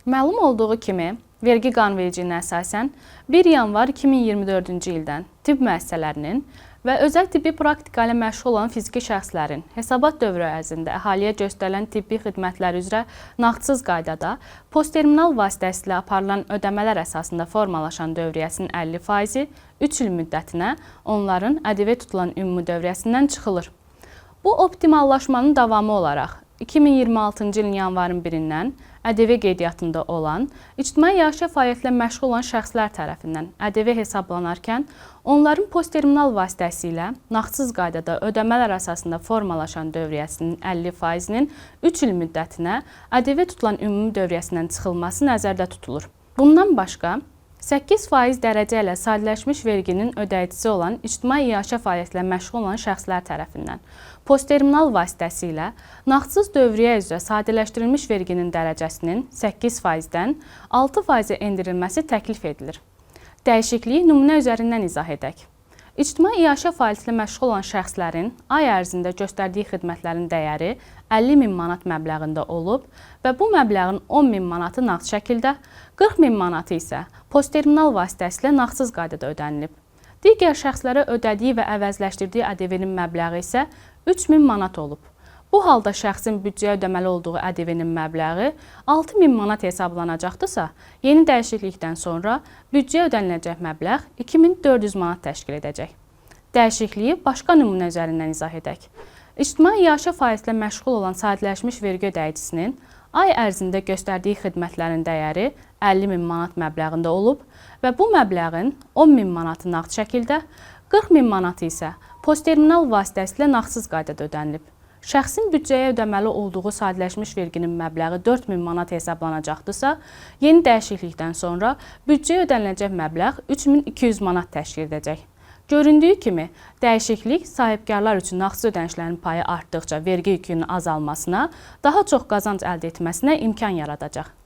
Məlum olduğu kimi, vergi qanunvericiliyinə əsasən 1 yanvar 2024-cü ildən tibb müəssisələrinin və özəl tibbi praktika ilə məşğul olan fiziki şəxslərin hesabat dövrü ərzində əhaliyə göstərilən tibbi xidmətlər üzrə nağdsız qaydada postterminal vasitəsilə aparılan ödəmələr əsasında formalaşan dövriyyəsinin 50%-i 3 il müddətinə onların ƏDV tutulan ümumi dövriyyəsindən çıxılır. Bu optimallaşmanın davamı olaraq 2026-cı ilin yanvarın 1-dən ƏDV qeydiyyatında olan, ictimai yaşayış fəaliyyətlə məşğul olan şəxslər tərəfindən ƏDV hesablanarkən, onların postterminal vasitəsilə nağdsız qaydada ödəmələr əsasında formalaşan dövriyyəsinin 50%-nin 3 il müddətinə ƏDV tutulan ümumi dövriyyəsindən çıxılması nəzərdə tutulur. Bundan başqa, 8% dərəcə ilə sadələşmiş verginin ödəyicisi olan ictimai yaşayış fəaliyyətlə məşğul olan şəxslər tərəfindən postterminal vasitəsilə nağdsız dövriyyə üzrə sadələşdirilmiş verginin dərəcəsinin 8%-dən 6%-ə endirilməsi təklif edilir. Dəyişikliyi nümunə üzərindən izah edək. İctimai yaşayış fəaliyyətlə məşğul olan şəxslərin ay ərzində göstərdiyi xidmətlərin dəyəri 50.000 manat məbləğində olub və bu məbləğin 10.000 manatı nağd şəkildə, 40.000 manatı isə postterminal vasitəsilə nağdsız qaydada ödənilib. Digər şəxslərə ödədiyi və əvəzləşdirdiyi ƏDV-nin məbləği isə 3.000 manat olub. Bu halda şəxsin büdcəyə ödəməli olduğu ƏDV-nin məbləği 6.000 manat hesablanacaqdırsa, yeni dəyişiklikdən sonra büdcəyə ödəniləcək məbləğ 2.400 manat təşkil edəcək. Dəyişikliyi başqa nümunə üzərindən izah edək. İctimai yaşayış fəaliyyətlə məşğul olan sadələşmiş vergi ödəyicisinin ay ərzində göstərdiyi xidmətlərin dəyəri 50.000 manat məbləğində olub və bu məbləğin 10.000 manatı nağd şəkildə, 40.000 manatı isə postterminal vasitəsilə nağdsız qaydada ödənilib. Şəxsin büdcəyə ödəməli olduğu sadələşmiş verginin məbləği 4.000 manat hesablanacaqdırsa, yeni dəyişiklikdən sonra büdcəyə ödəniləcək məbləğ 3.200 manat təşkil edəcək. Göründüyü kimi, dəyişiklik sahibkarlar üçün nağdsız ödənişlərin payı artdıqca vergi yükünün azalmasına, daha çox qazanc əldə etməsinə imkan yaradacaq.